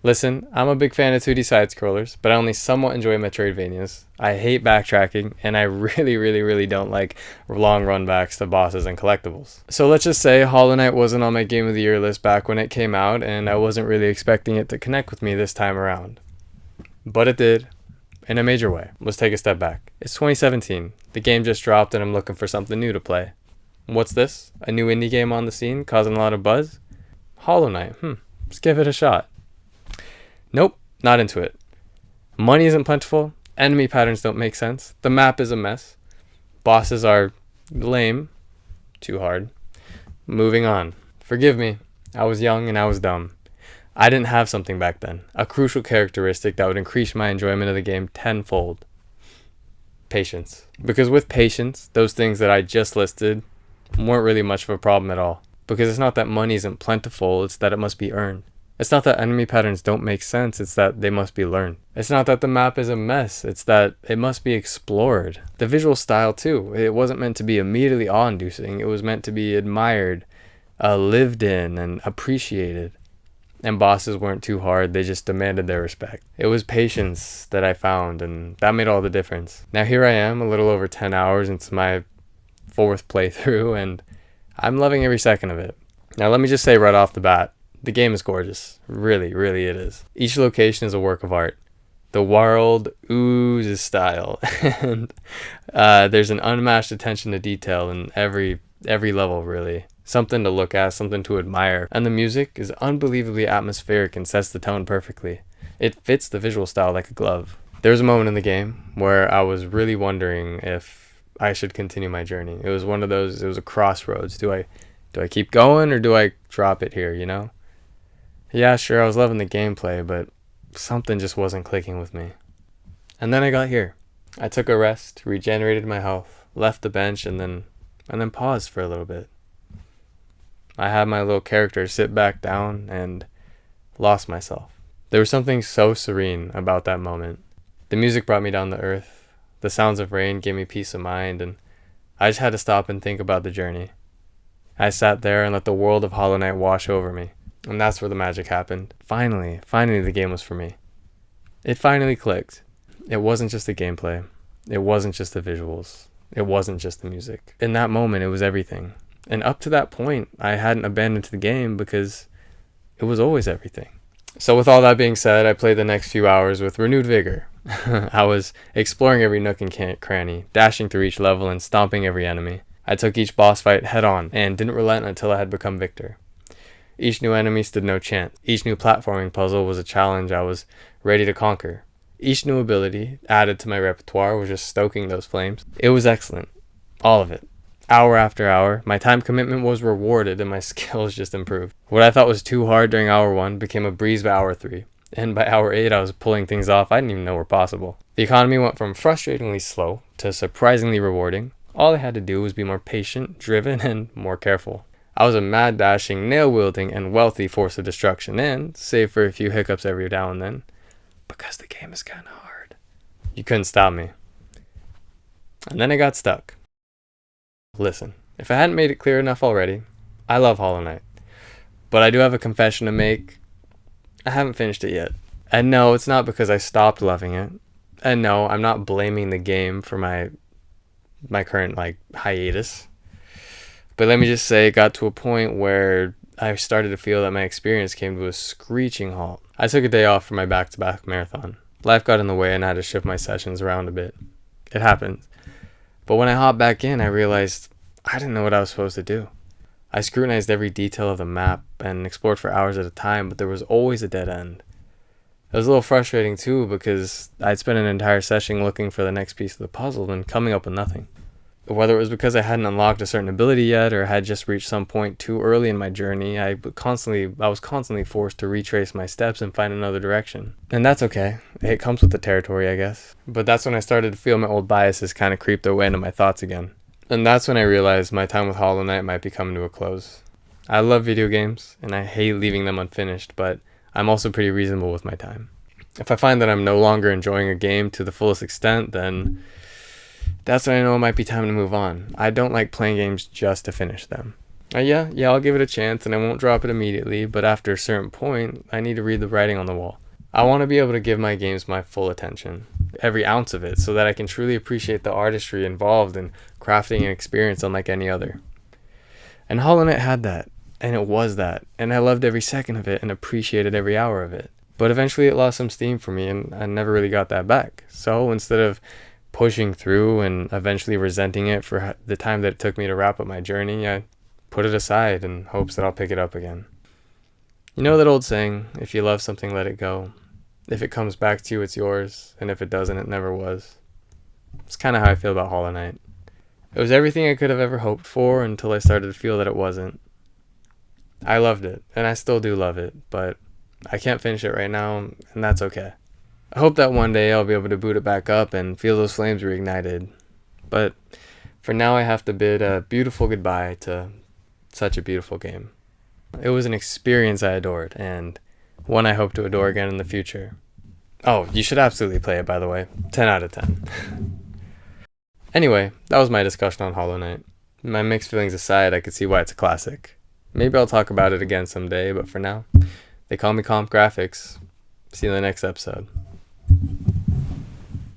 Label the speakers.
Speaker 1: Listen, I'm a big fan of 2D side-scrollers, but I only somewhat enjoy Metroidvanias. I hate backtracking, and I really don't like long run-backs to bosses and collectibles. So let's just say Hollow Knight wasn't on my Game of the Year list back when it came out, and I wasn't really expecting it to connect with me this time around. But it did, in a major way. Let's take a step back. It's 2017. The game just dropped, and I'm looking for something new to play. What's this? A new indie game on the scene, causing a lot of buzz? Hollow Knight. Let's give it a shot. Nope, not into it. Money isn't plentiful. Enemy patterns don't make sense. The map is a mess. Bosses are lame. Too hard. Moving on. Forgive me. I was young and I was dumb. I didn't have something back then. A crucial characteristic that would increase my enjoyment of the game tenfold. Patience. Because with patience, those things that I just listed weren't really much of a problem at all. Because it's not that money isn't plentiful, it's that it must be earned. It's not that enemy patterns don't make sense, it's that they must be learned. It's not that the map is a mess, it's that it must be explored. The visual style too, it wasn't meant to be immediately awe-inducing, it was meant to be admired, lived in, and appreciated. And bosses weren't too hard, they just demanded their respect. It was patience that I found, and that made all the difference. Now here I am, a little over 10 hours into my 4th playthrough, and I'm loving every second of it. Now let me just say right off the bat, the game is gorgeous. Really it is. Each location is a work of art. The world oozes style. And there's an unmatched attention to detail in every level, really. Something to look at, something to admire. And the music is unbelievably atmospheric and sets the tone perfectly. It fits the visual style like a glove. There was a moment in the game where I was really wondering if I should continue my journey. It was one of those, it was a crossroads. Do I keep going or do I drop it here, you know? Yeah, sure, I was loving the gameplay, but something just wasn't clicking with me. And then I got here. I took a rest, regenerated my health, left the bench, and then paused for a little bit. I had my little character sit back down and lost myself. There was something so serene about that moment. The music brought me down to earth. The sounds of rain gave me peace of mind, and I just had to stop and think about the journey. I sat there and let the world of Hollow Knight wash over me. And that's where the magic happened. Finally the game was for me. It finally clicked. It wasn't just the gameplay. It wasn't just the visuals. It wasn't just the music. In that moment, it was everything. And up to that point, I hadn't abandoned the game because it was always everything. So with all that being said, I played the next few hours with renewed vigor. I was exploring every nook and cranny, dashing through each level and stomping every enemy. I took each boss fight head on and didn't relent until I had become victor. Each new enemy stood no chance. Each new platforming puzzle was a challenge I was ready to conquer. Each new ability added to my repertoire was just stoking those flames. It was excellent. All of it. Hour after hour, my time commitment was rewarded and my skills just improved. What I thought was too hard during hour 1 became a breeze by hour 3. And by hour 8, I was pulling things off I didn't even know were possible. The economy went from frustratingly slow to surprisingly rewarding. All I had to do was be more patient, driven, and more careful. I was a mad-dashing, nail-wielding, and wealthy force of destruction, and, save for a few hiccups every now and then, because the game is kinda hard, you couldn't stop me. And then I got stuck. Listen, if I hadn't made it clear enough already, I love Hollow Knight. But I do have a confession to make. I haven't finished it yet. And no, it's not because I stopped loving it. And no, I'm not blaming the game for my current, hiatus. But let me just say, it got to a point where I started to feel that my experience came to a screeching halt. I took a day off for my back-to-back marathon. Life got in the way and I had to shift my sessions around a bit. It happened. But when I hopped back in, I realized I didn't know what I was supposed to do. I scrutinized every detail of the map and explored for hours at a time, but there was always a dead end. It was a little frustrating too because I'd spent an entire session looking for the next piece of the puzzle and coming up with nothing. Whether it was because I hadn't unlocked a certain ability yet or had just reached some point too early in my journey, I was constantly forced to retrace my steps and find another direction. And that's okay. It comes with the territory, I guess. But that's when I started to feel my old biases kind of creep their way into my thoughts again. And that's when I realized my time with Hollow Knight might be coming to a close. I love video games, and I hate leaving them unfinished, but I'm also pretty reasonable with my time. If I find that I'm no longer enjoying a game to the fullest extent, then that's when I know it might be time to move on. I don't like playing games just to finish them. Yeah, I'll give it a chance and I won't drop it immediately, but after a certain point, I need to read the writing on the wall. I want to be able to give my games my full attention, every ounce of it, so that I can truly appreciate the artistry involved in crafting an experience unlike any other. And Hollow Knight had that, and it was that, and I loved every second of it and appreciated every hour of it. But eventually it lost some steam for me, and I never really got that back. So instead of pushing through and eventually resenting it for the time that it took me to wrap up my journey, I put it aside in hopes that I'll pick it up again. You know that old saying, if you love something, let it go. If it comes back to you, it's yours, and if it doesn't, it never was. It's kind of how I feel about Hollow Knight. It was everything I could have ever hoped for until I started to feel that it wasn't. I loved it, and I still do love it, but I can't finish it right now, and that's okay. I hope that one day I'll be able to boot it back up and feel those flames reignited. But for now, I have to bid a beautiful goodbye to such a beautiful game. It was an experience I adored, and one I hope to adore again in the future. Oh, you should absolutely play it, by the way. 10 out of 10. Anyway, that was my discussion on Hollow Knight. My mixed feelings aside, I could see why it's a classic. Maybe I'll talk about it again someday, but for now, they call me Comp Graphics. See you in the next episode.